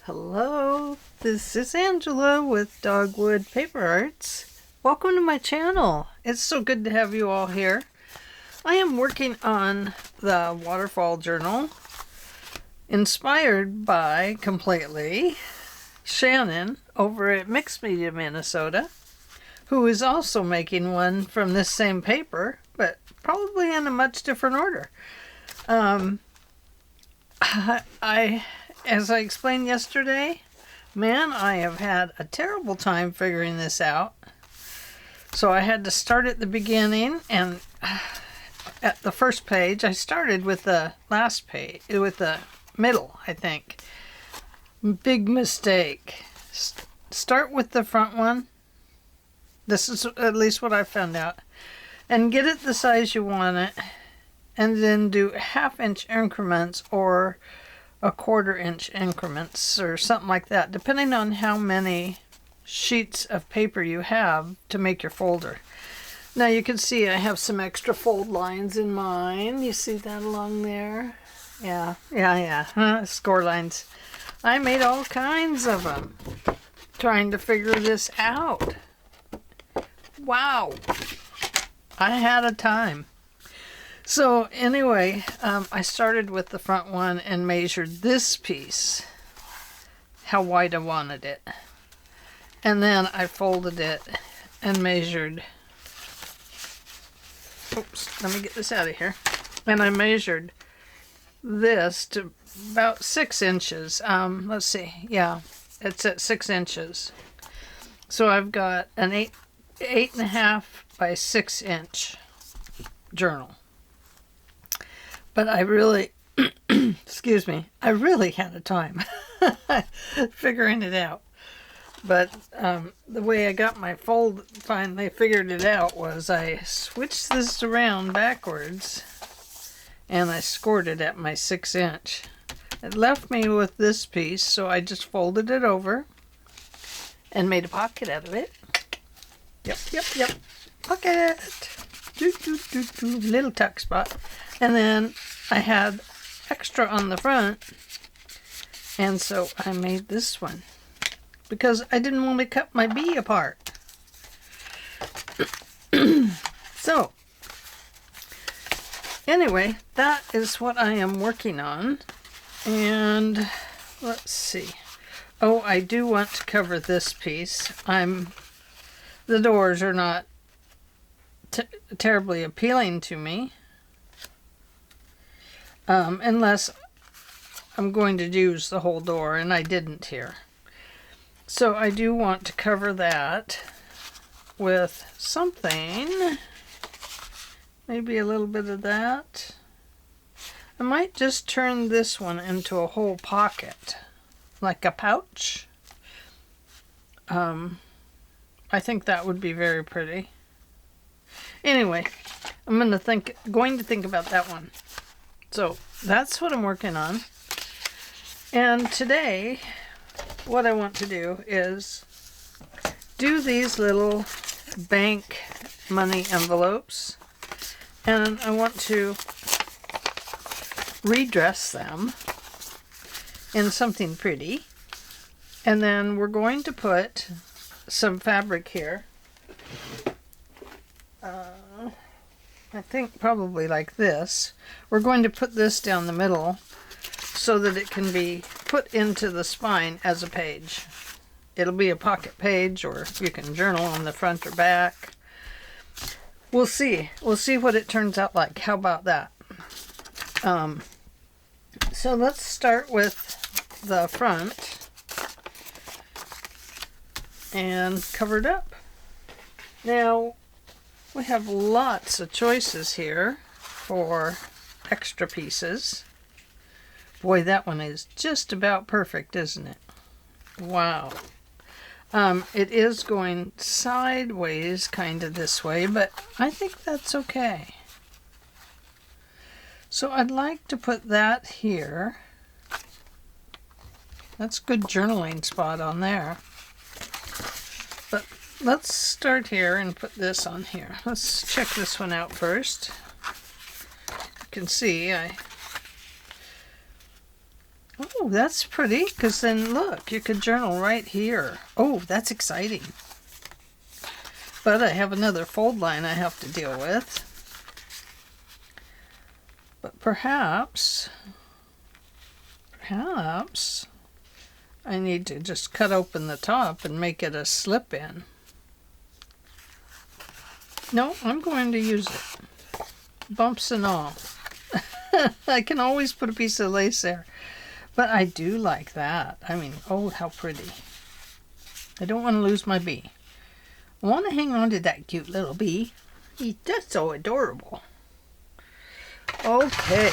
Hello, this is Angela with Dogwood Paper Arts. Welcome to my channel. It's so good to have you all here. I am working on the Waterfall Journal, inspired by, completely, Shannon over at Mixed Media, Minnesota, who is also making one from this same paper, but probably in a much different order. As I explained yesterday, man, I have had a terrible time figuring this out. So I had to start at the beginning, and at the first page, I started with the last page, with the middle, I think. Big mistake. Start with the front one. This is at least what I found out. And get it the size you want it. And then do half-inch increments or a quarter-inch increments or something like that, depending on how many sheets of paper you have to make your folder. Now you can see I have some extra fold lines in mine. You see that along there? Yeah. Score lines. I made all kinds of them trying to figure this out. Wow. I had a time. So anyway, I started with the front one and measured this piece, how wide I wanted it. And then I folded it and measured, oops, let me get this out of here. And I measured this to about 6 inches. Let's see, yeah, it's at 6 inches. So I've got an 8.5 by 6 inch journal. But I really, excuse me, I really had a time figuring it out. But the way I got my fold, finally figured it out, was I switched this around backwards and I scored it at my 6 inch. It left me with this piece, so I just folded it over and made a pocket out of it. Yep. Pocket. Little tuck spot. And then I had extra on the front, and so I made this one because I didn't want to cut my bee apart. So anyway, that is what I am working on. And let's see. Oh, I do want to cover this piece. The doors are not terribly appealing to me, unless I'm going to use the whole door, and I didn't here. So I do want to cover that with something, maybe a little bit of that. I might just turn this one into a whole pocket, like a pouch. I think that would be very pretty. Anyway, I'm going to think about that one. So that's what I'm working on. And today, what I want to do is do these little bank money envelopes. And I want to redress them in something pretty. And then we're going to put some fabric here. I think probably like this. We're going to put this down the middle so that it can be put into the spine as a page. It'll be a pocket page, or you can journal on the front or back. We'll see. We'll see what it turns out like. How about that? So let's start with the front and cover it up. Now, we have lots of choices here for extra pieces. Boy, that one is just about perfect, isn't it? Wow. It is going sideways, kind of this way, but I think that's okay. So I'd like to put that here. That's a good journaling spot on there. But let's start here and put this on here. Let's check this one out first. You can see I Oh, that's pretty, because then look, you could journal right here. Oh, that's exciting. But I have another fold line I have to deal with. But perhaps I need to just cut open the top and make it a slip-in. No, I'm going to use it. Bumps and all. I can always put a piece of lace there. But I do like that. I mean, oh, how pretty. I don't want to lose my bee. I want to hang on to that cute little bee. He's just so adorable. Okay.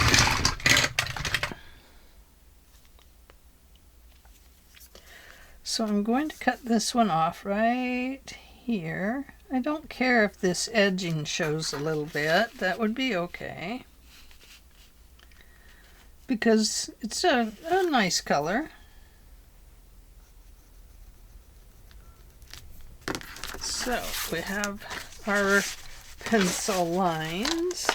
So I'm going to cut this one off right here. I don't care if this edging shows a little bit. That would be okay. Because it's a nice color. So we have our pencil lines.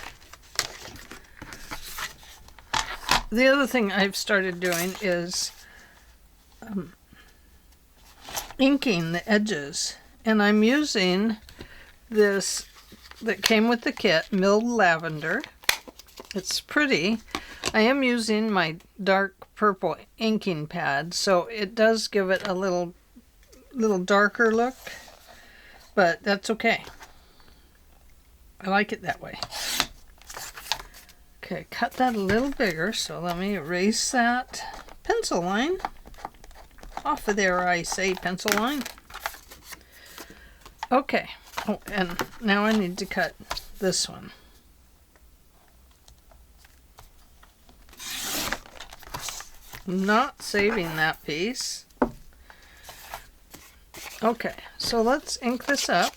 The other thing I've started doing is inking the edges. And I'm using this that came with the kit, milled lavender. It's pretty. I am using my dark purple inking pad, so it does give it a little darker look, but that's okay. I like it that way. Okay, cut that a little bigger, so let me erase that pencil line. Off of there, I say, pencil line. Okay, oh, and now I need to cut this one. I'm not saving that piece. Okay, so let's ink this up.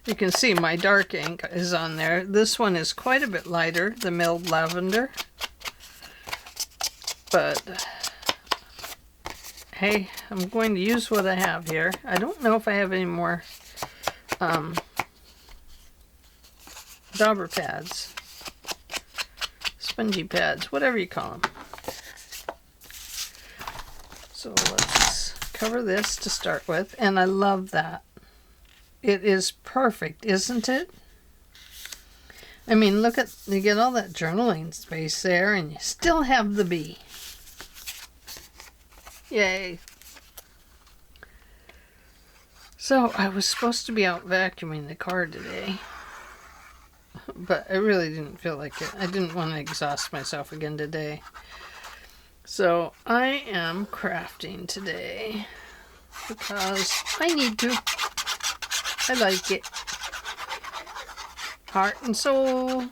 You can see my dark ink is on there. This one is quite a bit lighter, the milled lavender. But hey, I'm going to use what I have here. I don't know if I have any more dauber pads, spongy pads, whatever you call them. So let's cover this to start with, and I love that. It is perfect, isn't it? I mean, look at, you get all that journaling space there, and you still have the bee. Yay. So, I was supposed to be out vacuuming the car today, but I really didn't feel like it. I didn't want to exhaust myself again today. So, I am crafting today because I need to. I like it. Heart and soul.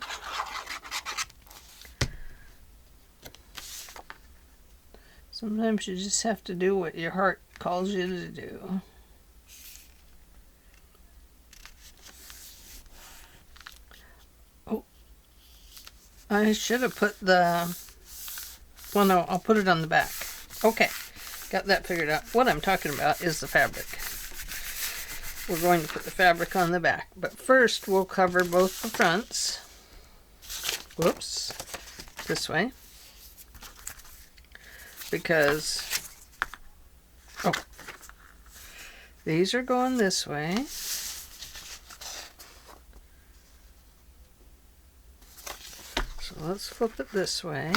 Sometimes you just have to do what your heart calls you to do. Oh, I should have put the... Well, no, I'll put it on the back. Okay, got that figured out. What I'm talking about is the fabric. We're going to put the fabric on the back, but first we'll cover both the fronts. Whoops, this way. Because, oh, these are going this way. So let's flip it this way.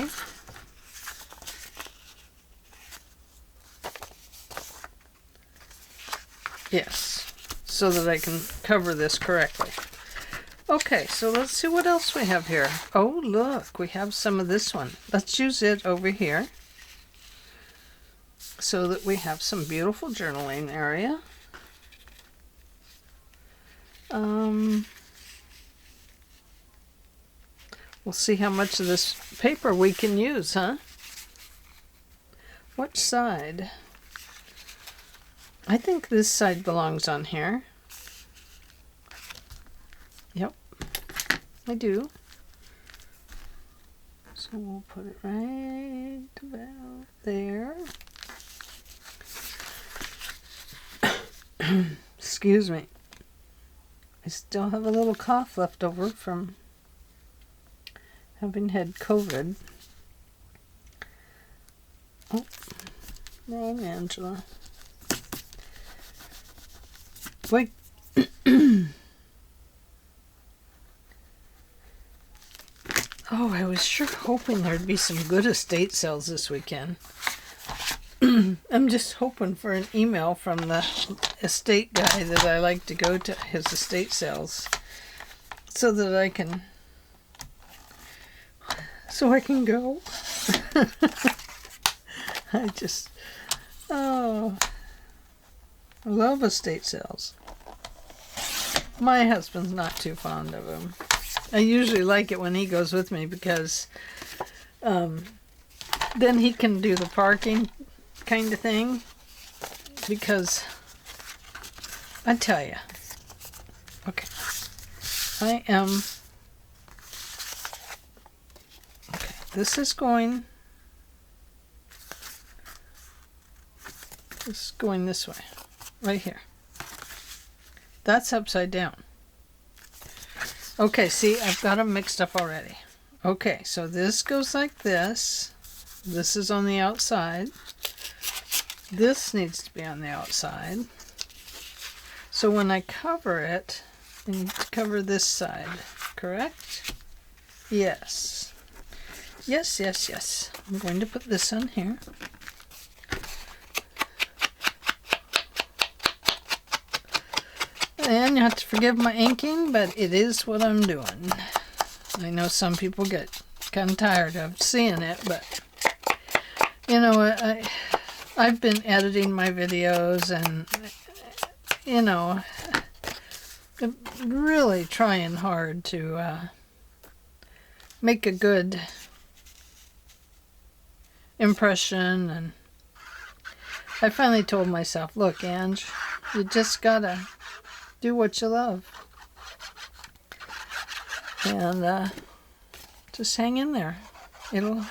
Yes, so that I can cover this correctly. Okay, so let's see what else we have here. Oh, look, we have some of this one. Let's use it over here so that we have some beautiful journaling area. We'll see how much of this paper we can use, huh? Which side? I think this side belongs on here. Yep, I do. So we'll put it right about there. Excuse me. I still have a little cough left over from having had COVID. Wrong Angela. Wait. Oh, I was sure hoping there'd be some good estate sales this weekend. I'm just hoping for an email from the estate guy that I like to go to his estate sales so that I can go. I love estate sales. My husband's not too fond of them. I usually like it when he goes with me because then he can do the parking kind of thing. Because I tell you, okay, this is going this way, right here. That's upside down. Okay, see, I've got them mixed up already. Okay, so this goes like this. This is on the outside. This needs to be on the outside. So when I cover it, I need to cover this side, correct? Yes. Yes, yes, yes. I'm going to put this on here. And you have to forgive my inking, but it is what I'm doing. I know some people get kind of tired of seeing it, but you know, I've been editing my videos and, you know, really trying hard to make a good impression. And I finally told myself, look, Ange, you just gotta do what you love. And just hang in there. You'll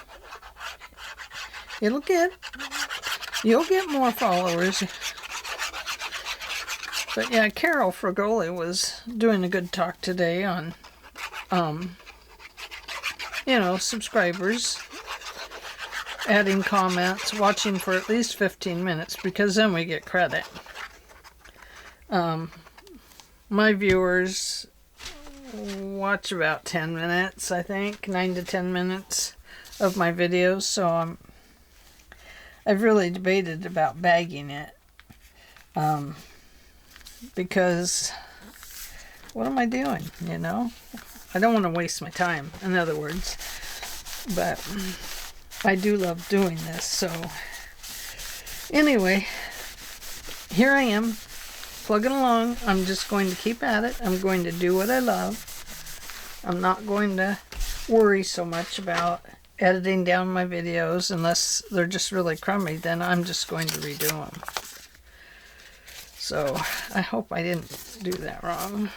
get more followers. But yeah, Carol Fragoli was doing a good talk today on, you know, subscribers, adding comments, watching for at least 15 minutes, because then we get credit. My viewers watch about 10 minutes, I think, 9 to 10 minutes of my videos, so I've really debated about bagging it, because what am I doing, you know? I don't want to waste my time, in other words, but I do love doing this. So anyway, here I am, plugging along. I'm just going to keep at it. I'm going to do what I love. I'm not going to worry so much about editing down my videos unless they're just really crummy. Then I'm just going to redo them. So I hope I didn't do that wrong.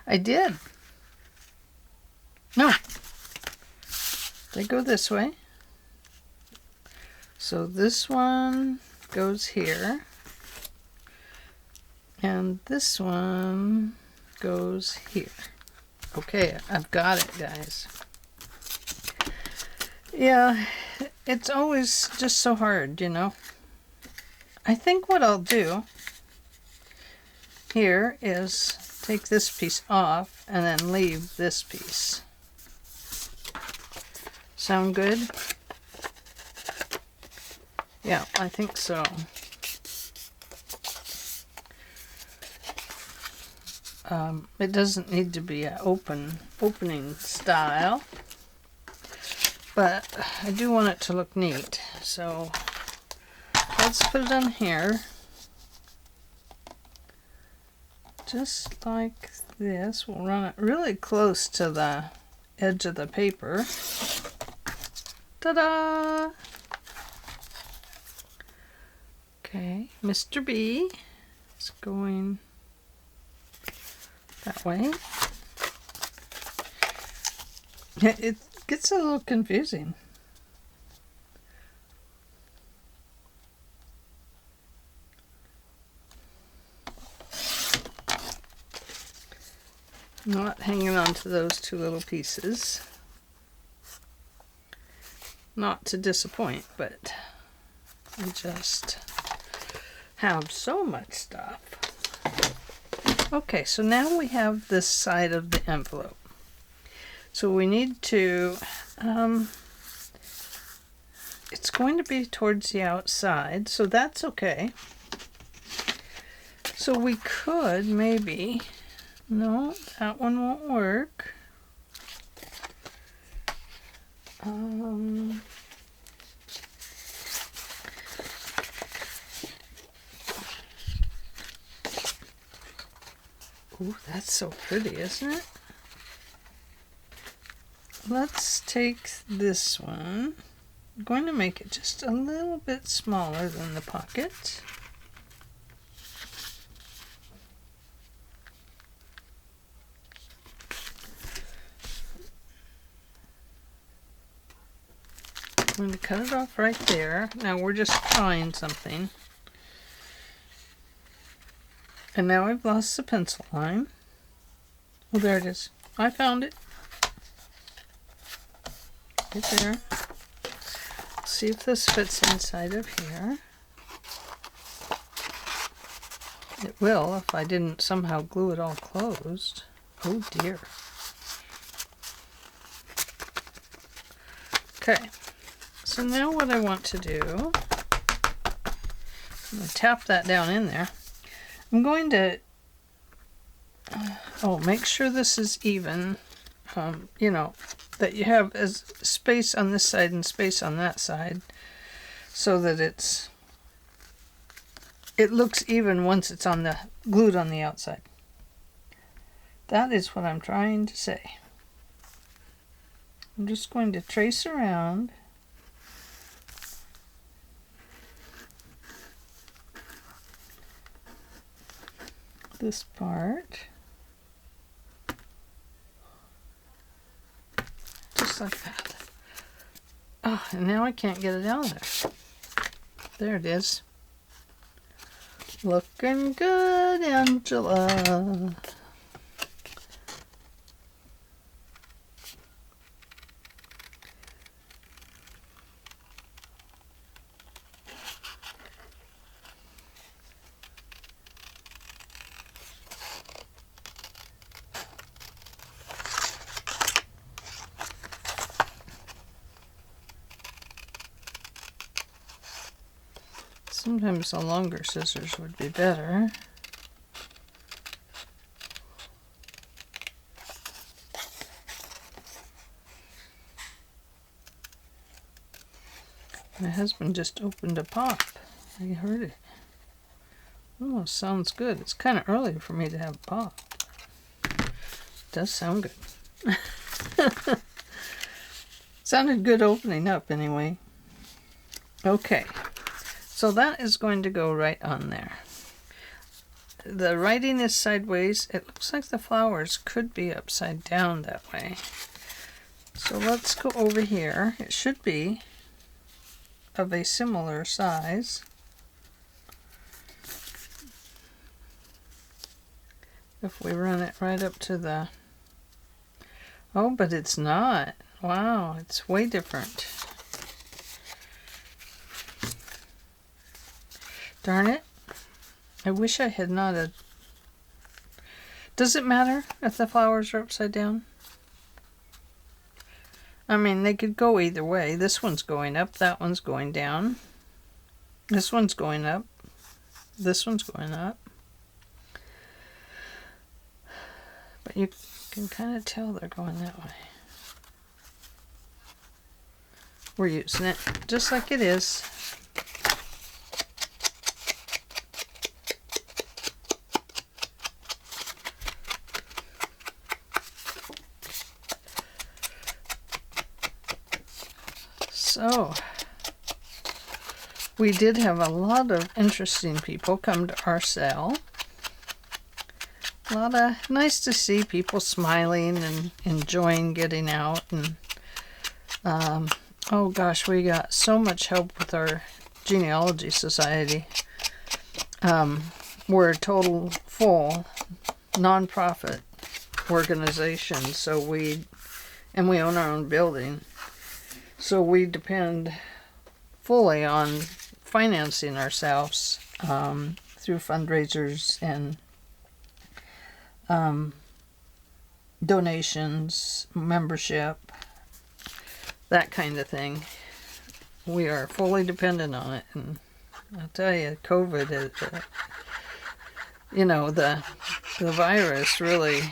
I did. No. They go this way. So this one goes here. And this one goes here. Okay, I've got it, guys. Yeah, it's always just so hard, you know. I think what I'll do here is take this piece off and then leave this piece. Sound good? Yeah, I think so. It doesn't need to be an opening style, but I do want it to look neat. So let's put it on here, just like this. We'll run it really close to the edge of the paper. Ta-da! Okay, Mr. B is going that way. Yeah, it gets a little confusing. Not hanging on to those two little pieces. not to disappoint, but I just have so much stuff. Okay, so now we have this side of the envelope. So we need to, it's going to be towards the outside, so that's okay. So we could maybe, no, that one won't work. Ooh, that's so pretty, isn't it? Let's take this one. I'm going to make it just a little bit smaller than the pocket. I'm going to cut it off right there. Now we're just trying something. And now I've lost the pencil line. Oh, there it is. I found it. Right there. See if this fits inside of here. It will if I didn't somehow glue it all closed. Oh dear. Okay. So now what I want to do, I'm going to tap that down in there. I'm going to, make sure this is even, you know, that you have as space on this side and space on that side so that it looks even once it's on the glued on the outside. That is what I'm trying to say. I'm just going to trace around. This part, just like that. Oh, and now I can't get it out of there. There it is. Looking good, Angela. Sometimes the longer scissors would be better. My husband just opened a pop. I heard it. Oh, sounds good. It's kind of early for me to have a pop. It does sound good. Sounded good opening up anyway. Okay. So that is going to go right on there. The writing is sideways. It looks like the flowers could be upside down that way. So let's go over here. It should be of a similar size. If we run it right up to the... Oh, but it's not. Wow, it's way different. Darn it. I wish I had not a... Does it matter if the flowers are upside down? I mean, they could go either way. This one's going up, that one's going down. This one's going up. This one's going up. But you can kind of tell they're going that way. We're using it just like it is. So, we did have a lot of interesting people come to our sale. A lot of nice to see people smiling and enjoying getting out. And oh gosh, we got so much help with our genealogy society. We're a total full nonprofit organization, so we own our own building. So we depend fully on financing ourselves through fundraisers and donations, membership, that kind of thing. We are fully dependent on it, and I'll tell you, COVID is, the virus really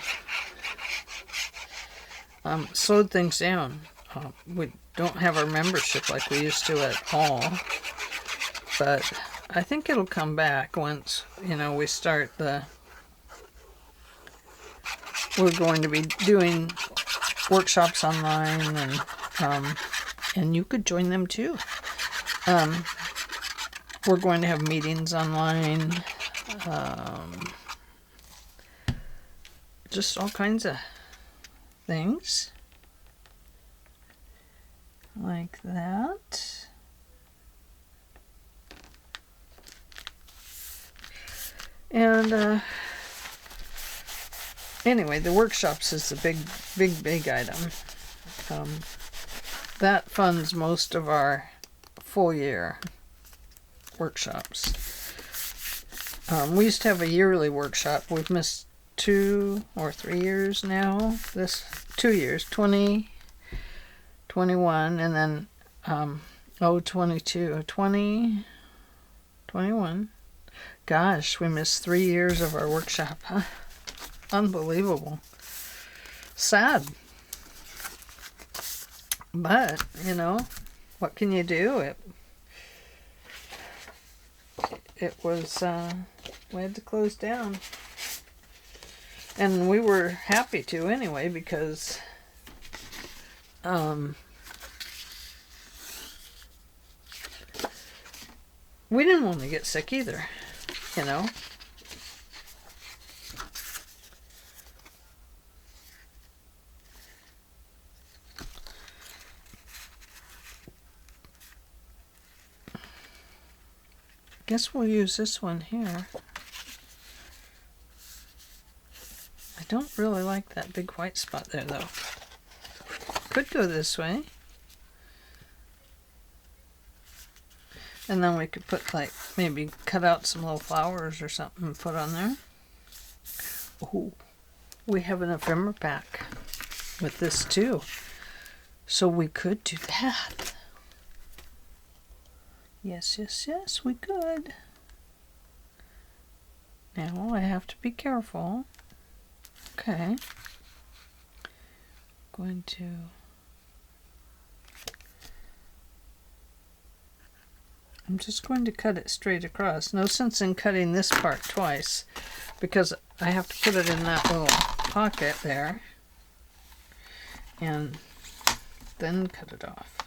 slowed things down. We don't have our membership like we used to at all, but I think it'll come back once, we start we're going to be doing workshops online, and you could join them too. We're going to have meetings online, just all kinds of things like that. And anyway, the workshops is the big item. That funds most of our full year workshops. We used to have a yearly workshop. We've missed 2 or 3 years now. 2 years, 20, 21, and then 22, 20, 21. Gosh, we missed 3 years of our workshop. Huh? Unbelievable. Sad. But, what can you do? It was, we had to close down. And we were happy to anyway, because we didn't want to get sick either, Guess we'll use this one here. I don't really like that big white spot there, though. Could go this way. And then we could put, maybe cut out some little flowers or something and put on there. Oh, we have an ephemera pack with this, too. So we could do that. Yes, we could. Now I have to be careful. Okay. I'm just going to cut it straight across. No sense in cutting this part twice, because I have to put it in that little pocket there and then cut it off.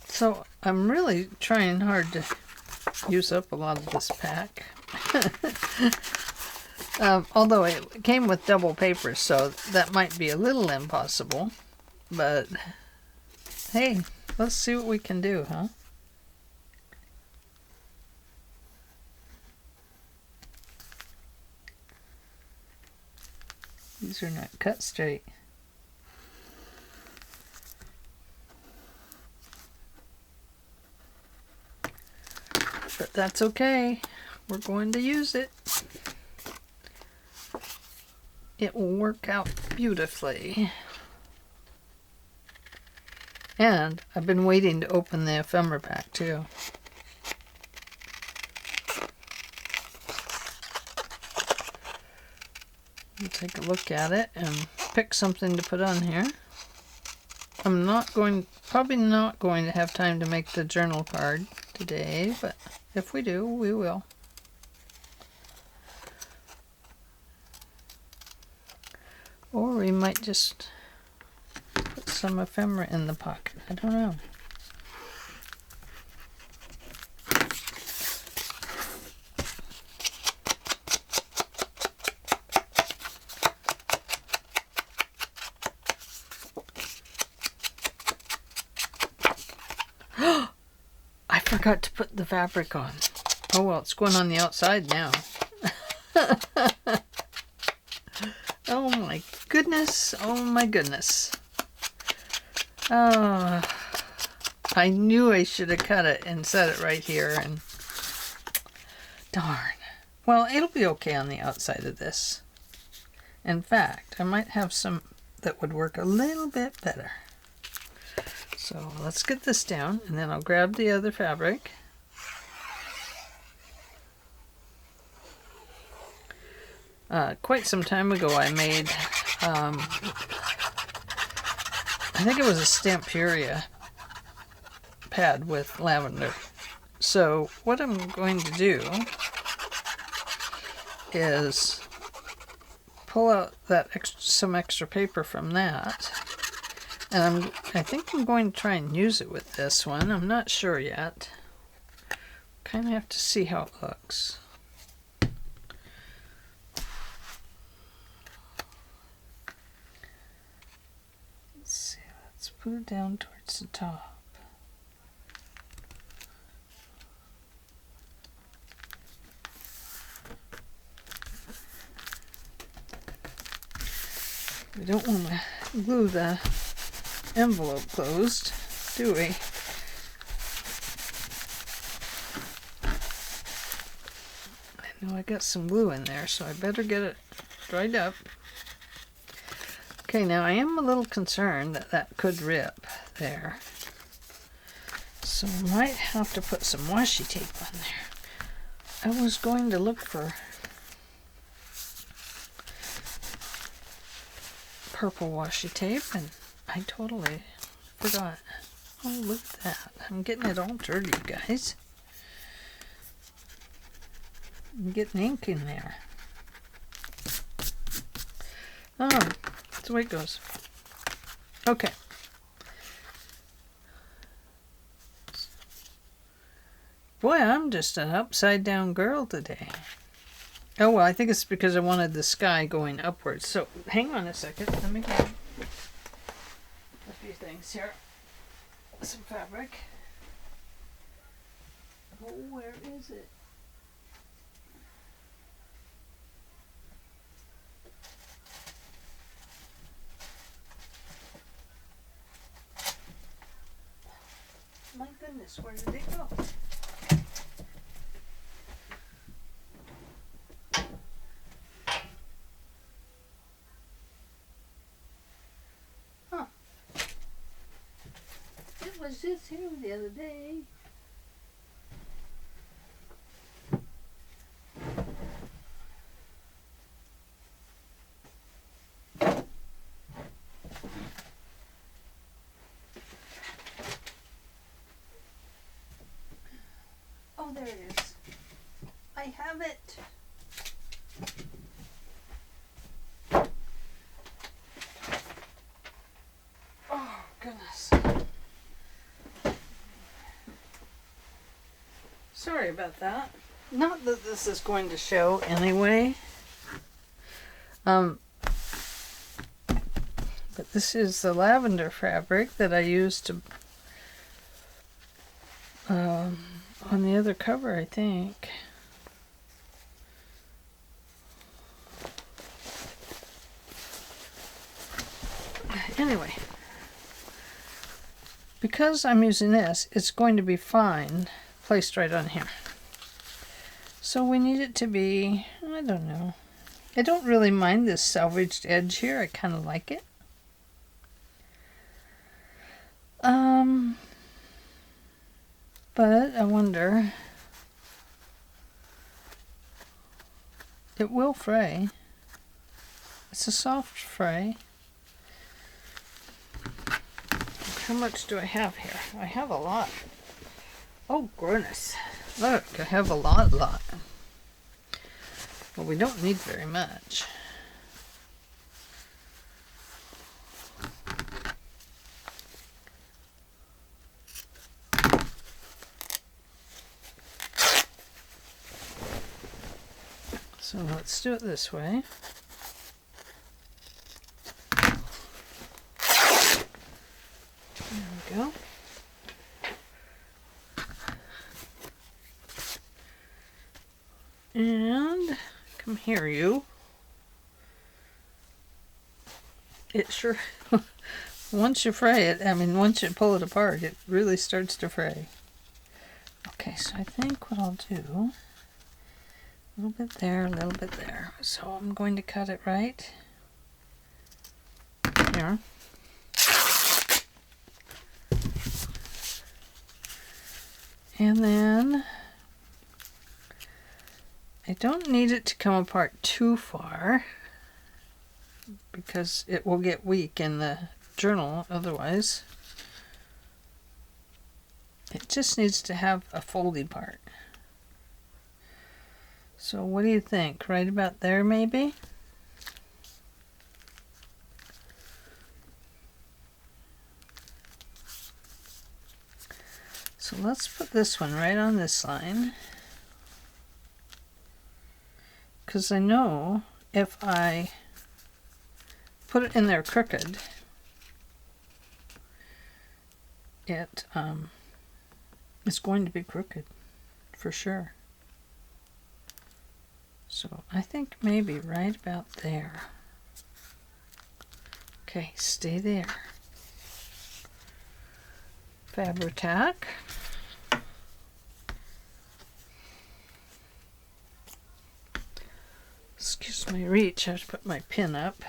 So I'm really trying hard to use up a lot of this pack. Although it came with double paper, so that might be a little impossible. But hey, let's see what we can do, huh? These are not cut straight. But that's okay. We're going to use it. It will work out beautifully. And I've been waiting to open the ephemera pack too. We'll take a look at it and pick something to put on here. I'm probably not going to have time to make the journal card today, but if we do, we will. Or we might just put some ephemera in the pocket. I don't know. I forgot to put the fabric on. Oh well, it's going on the outside now. goodness. Oh my goodness. Oh, I knew I should have cut it and set it right here, and darn. Well, it'll be okay on the outside of this. In fact, I might have some that would work a little bit better. So let's get this down, and then I'll grab the other fabric. Quite some time ago I made, I think it was a Stamperia pad with lavender. So what I'm going to do is pull out that some extra paper from that, and I think I'm going to try and use it with this one. I'm not sure yet. Kind of have to see how it looks. Let's see, let's put it down towards the top. We don't want to glue the envelope closed, do we? I know I got some glue in there, so I better get it dried up. Okay, now I am a little concerned that that could rip there. So I might have to put some washi tape on there. I was going to look for purple washi tape, and I totally forgot. Oh, look at that. I'm getting it all dirty, you guys. I'm getting ink in there. Oh, that's the way it goes. Okay. Boy, I'm just an upside down girl today. Oh, well, I think it's because I wanted the sky going upwards. So, hang on a second. Let me grab a few things here. Some fabric. Oh, where is it? My goodness, where did it go? Was just here the other day. Oh, there it is. I have it. Oh, goodness. Sorry about that. Not that this is going to show anyway. But this is the lavender fabric that I used to on the other cover, I think. Anyway, because I'm using this, it's going to be fine placed right on here. So we need it to be, I don't know. I don't really mind this salvaged edge here. I kind of like it. But I wonder, it will fray. It's a soft fray. How much do I have here? I have a lot. Oh, goodness. Look, I have a lot. Well, we don't need very much. So let's do it this way. There we go. And come here, you. It sure, once you fray it, I mean, once you pull it apart, it really starts to fray. Okay, so I think what I'll do, a little bit there, a little bit there. So I'm going to cut it right here. And then I don't need it to come apart too far because it will get weak in the journal otherwise. It just needs to have a foldy part. So what do you think? Right about there maybe? So let's put this one right on this line. Because I know if I put it in there crooked, it is going to be crooked for sure. So I think maybe right about there. Okay, stay there. Fabri-Tac. Excuse my reach, I have to put my pin up.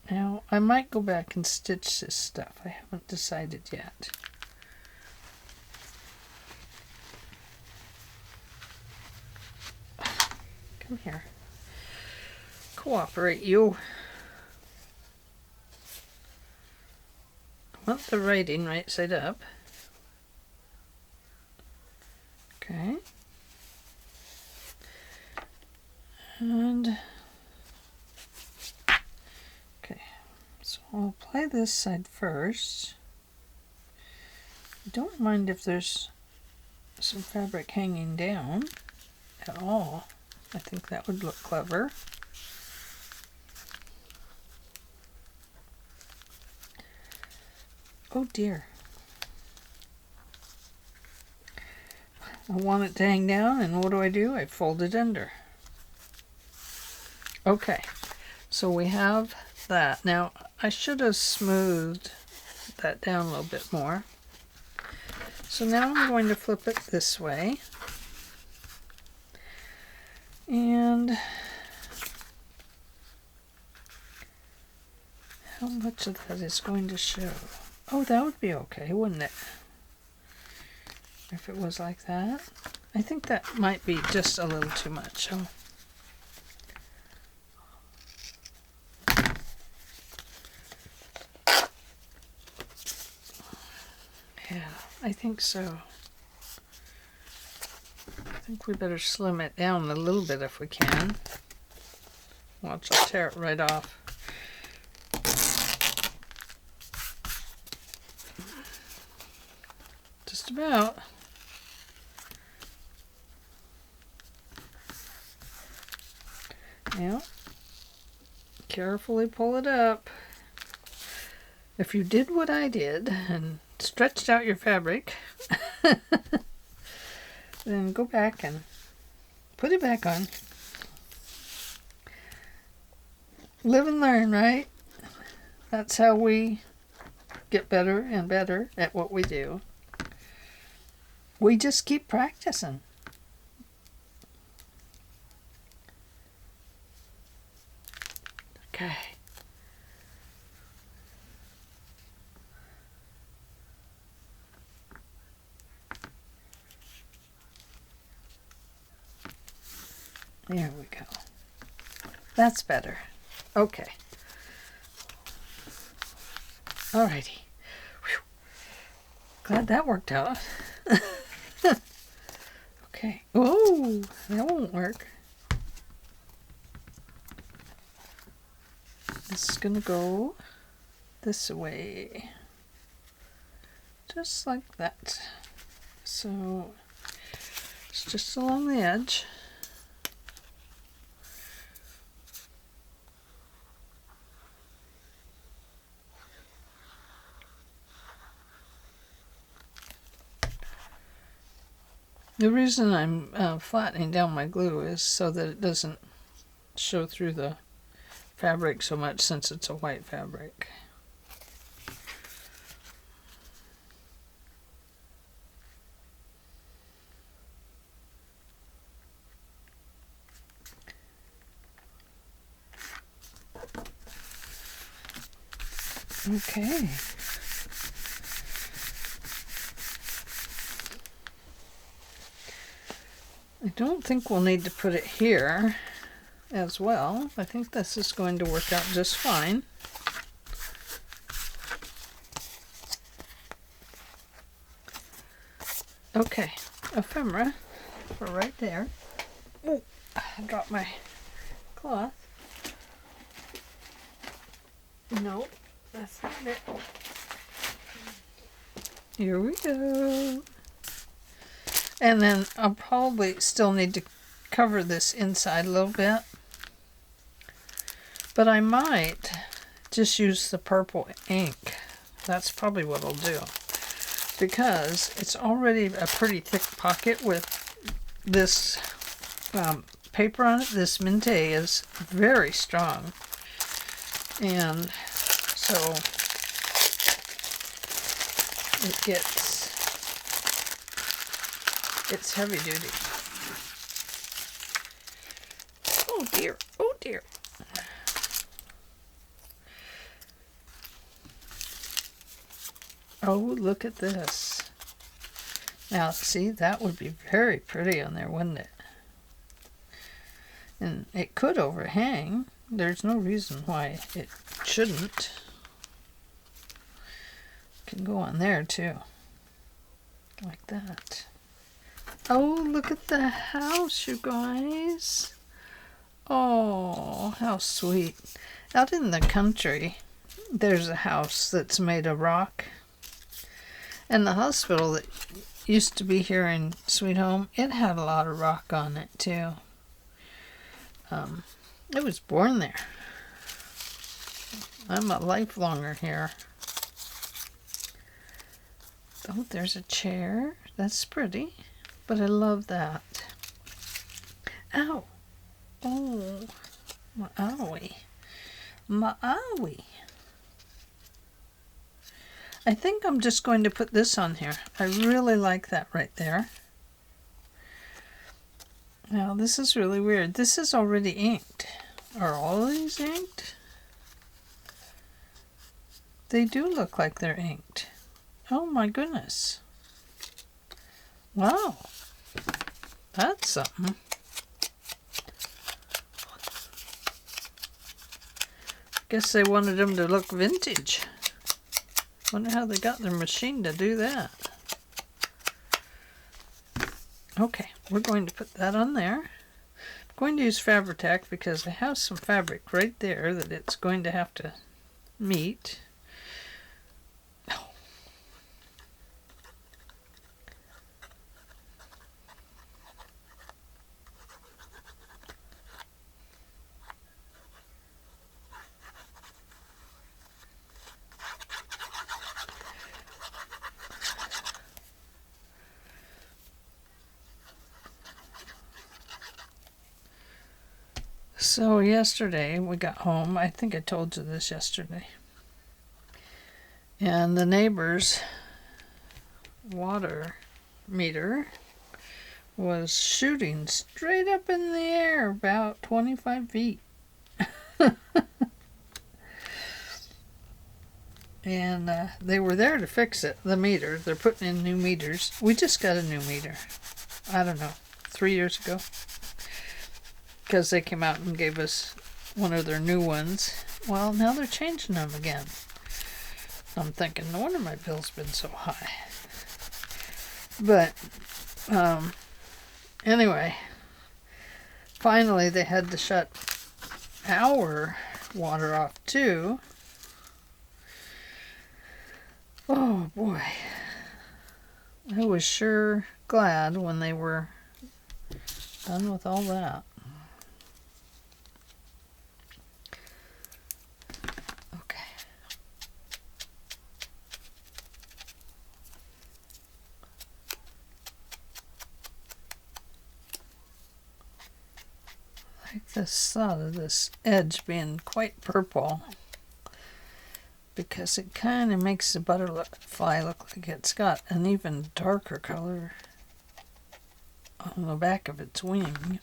Now, I might go back and stitch this stuff. I haven't decided yet. Come here. Cooperate, you. I want the writing right side up. Okay. And okay, so I'll apply this side first. I don't mind if there's some fabric hanging down at all. I think that would look clever. Oh dear. I want it to hang down, and what do? I fold it under. Okay, so we have that. Now, I should have smoothed that down a little bit more. So now I'm going to flip it this way. And how much of that is going to show? Oh, that would be okay, wouldn't it? If it was like that. I think that might be just a little too much. So yeah, I think so. I think we better slim it down a little bit if we can. Watch, I'll tear it right off. Just about. Now, carefully pull it up. If you did what I did and stretched out your fabric, then go back and put it back on. Live and learn, right? That's how we get better and better at what we do. We just keep practicing. Okay. There we go. That's better. Okay. Alrighty. Whew. Glad that worked out. Okay. Oh, that won't work. This is gonna go this way. Just like that. So it's just along the The reason I'm flattening down my glue is so that it doesn't show through the fabric so much, since it's a white fabric. Okay. I don't think we'll need to put it here as well. I think this is going to work out just fine. Okay, ephemera for right there. Oh, I dropped my cloth. Nope, that's not it. Here we go. And then I'll probably still need to cover this inside a little bit. But I might just use the purple ink. That's probably what I'll do. Because it's already a pretty thick pocket with this paper on it. This Minte is very strong. And so it's heavy duty. Oh dear, oh dear. Oh, look at this. Now, see, that would be very pretty on there, wouldn't it? And it could overhang. There's no reason why it shouldn't. Can go on there too. Like that. Oh, look at the house, you guys. Oh, how sweet. Out in the country, there's a house that's made of rock. And the hospital that used to be here in Sweet Home, it had a lot of rock on it too. It was born there. I'm a lifelonger here. Oh, there's a chair. That's pretty. But I love that. Ow. Oh, my owie. My owie. I think I'm just going to put this on here. I really like that right there. Now, this is really weird. This is already inked. Are all of these inked? They do look like they're inked. Oh my goodness. Wow. That's something. Guess they wanted them to look vintage. Wonder how they got their machine to do that. Okay, we're going to put that on there. I'm going to use Fabri-Tac because I have some fabric right there that it's going to have to meet. So yesterday we got home. I think I told you this yesterday. And the neighbor's water meter was shooting straight up in the air about 25 feet. And they were there to fix it, the meter. They're putting in new meters. We just got a new meter. I don't know, 3 years ago. Because they came out and gave us one of their new ones. Well, now they're changing them again. I'm thinking, no wonder my bill's been so high. But, anyway, finally they had to shut our water off too. Oh boy. I was sure glad when they were done with all that. like this thought of this edge being quite purple, because it kind of makes the butterfly look like it's got an even darker color on the back of its wing.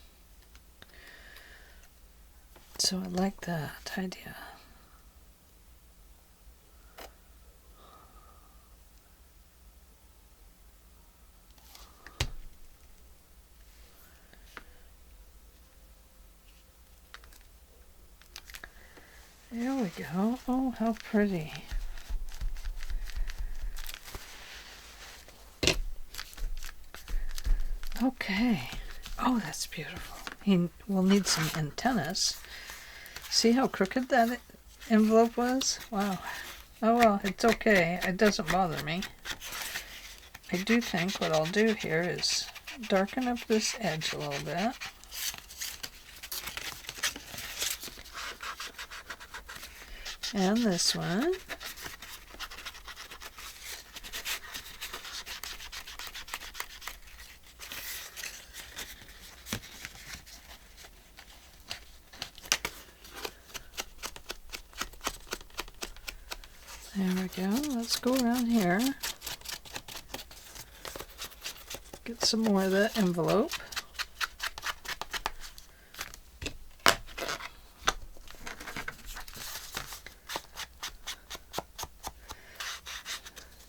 So I like that idea. There we go. Oh, how pretty. Okay. Oh, that's beautiful. He will need some antennas. See how crooked that envelope was? Wow. Oh well, it's okay. It doesn't bother me. I do think what I'll do here is darken up this edge a little bit. And this one. There we go. Let's go around here. Get some more of that envelope.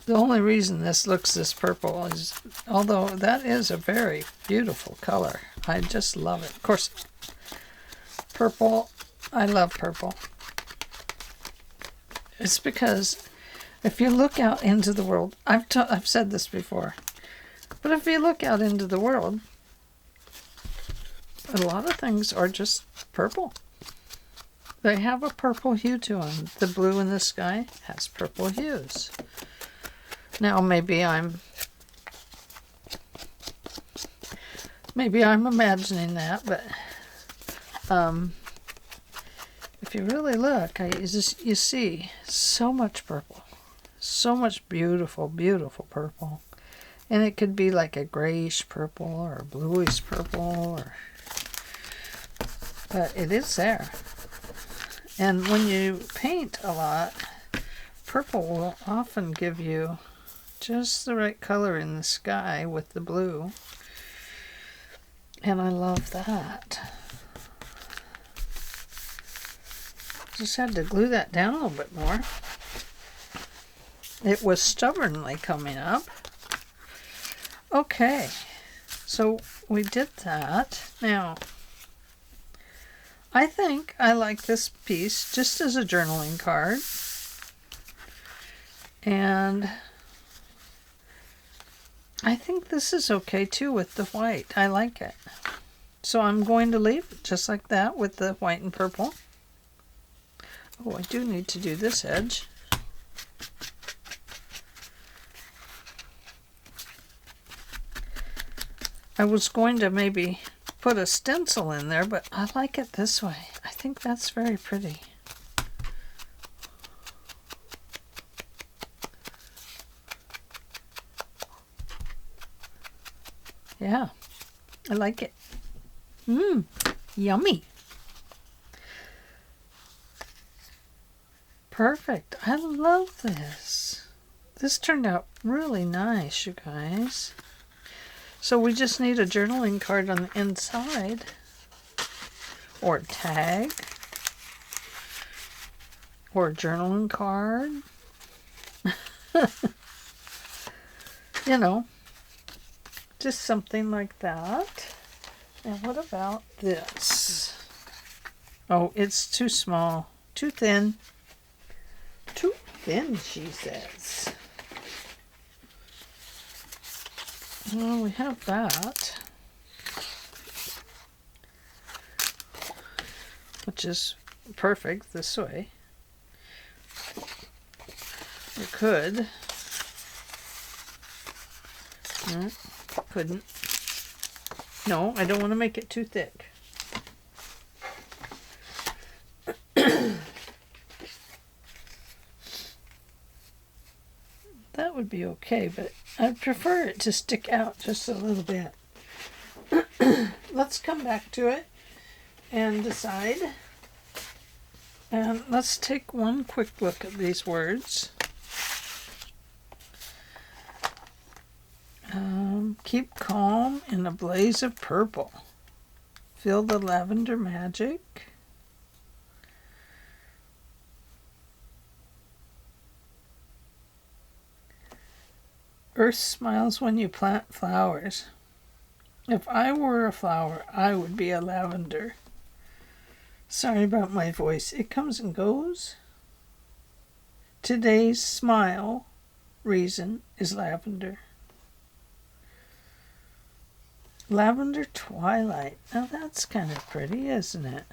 The only reason this looks this purple is, although that is a very beautiful color. I just love it. Of course, purple, I love purple. It's because if you look out into the world, I've said this before, but if you look out into the world, a lot of things are just purple. They have a purple hue to them. The blue in the sky has purple hues. Now maybe I'm imagining that, but if you really look, you see so much purple, so much beautiful, beautiful purple, and it could be like a grayish purple or a bluish purple, but it is there. And when you paint a lot, purple will often give you just the right color in the sky with the blue. And I love that. Just had to glue that down a little bit more. It was stubbornly coming up. Okay, so we did that. Now, I think I like this piece just as a journaling card. And I think this is okay too with the white. I like it. So I'm going to leave it just like that with the white and purple. Oh, I do need to do this edge. I was going to maybe put a stencil in there, but I like it this way. I think that's very pretty. Yeah, I like it. Yummy. Perfect. I love this. This turned out really nice, you guys. So we just need a journaling card on the inside, or a tag, or a journaling card. You know, just something like that. And what about this? Oh, it's too small, too thin. Too thin, she says. Well, we have that, which is perfect this way. You could. No, couldn't. No, I don't want to make it too thick. That would be okay, but I'd prefer it to stick out just a little bit. Let's come back to it and decide. And let's take one quick look at these words. Keep calm in a blaze of purple. Feel the lavender magic. Earth smiles when you plant flowers. If I were a flower, I would be a lavender. Sorry about my voice. It comes and goes. Today's smile reason is lavender. Lavender twilight. Now that's kind of pretty, isn't it?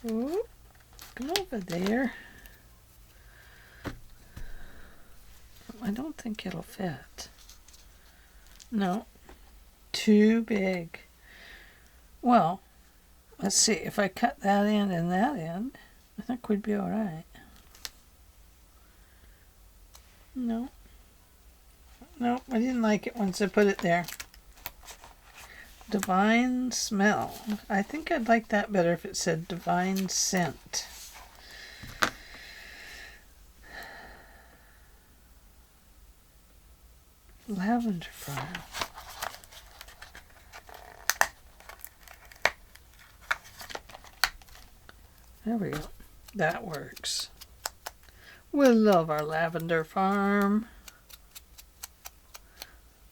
Ooh, come over there. I don't think it'll fit. No, too big. Well, let's see. If I cut that end and that end, I think we'd be all right. No. No, I didn't like it once I put it there. Divine smell. I think I'd like that better if it said divine scent. Lavender farm. There we go. That works. We love our lavender farm.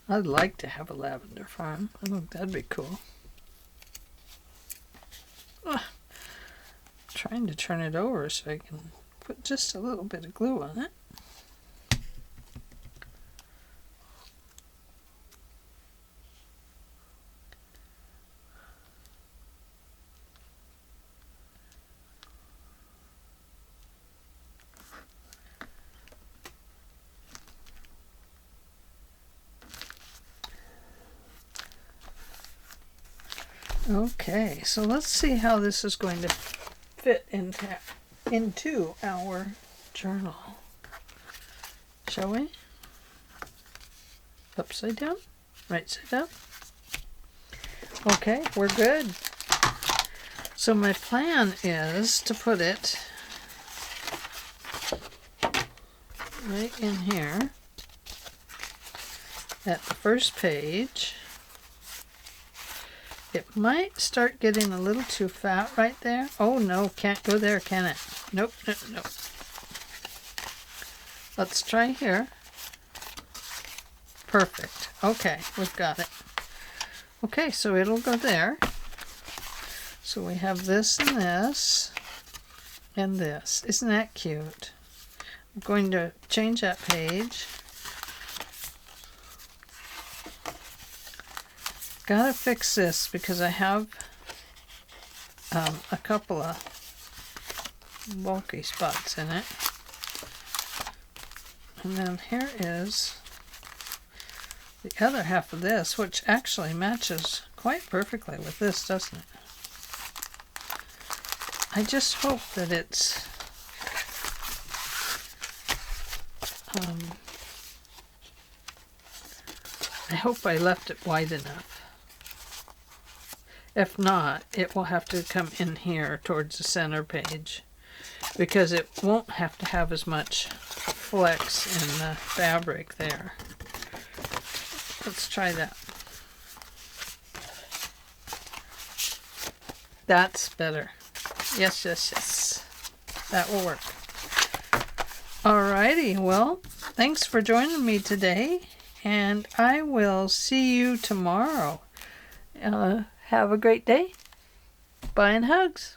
I'd like to have a lavender farm. I think that'd be cool. Trying to turn it over so I can put just a little bit of glue on it. Okay, so let's see how this is going to fit into our journal. Shall we? Upside down? Right side up? Okay, we're good. So my plan is to put it right in here at the first page. It might start getting a little too fat right there. Oh no, can't go there, can it? Nope, nope, nope. Let's try here. Perfect. Okay, we've got it. Okay, so it'll go there. So we have this and this and this. Isn't that cute? I'm going to change that page. Gotta fix this because I have a couple of bulky spots in it. And then here is the other half of this, which actually matches quite perfectly with this, doesn't it? I just hope that it's I hope I left it wide enough. If not, it will have to come in here towards the center page because it won't have to have as much flex in the fabric there. Let's try that. That's better. Yes, yes, yes. That will work. Alrighty, well, thanks for joining me today, and I will see you tomorrow. Have a great day. Bye and hugs.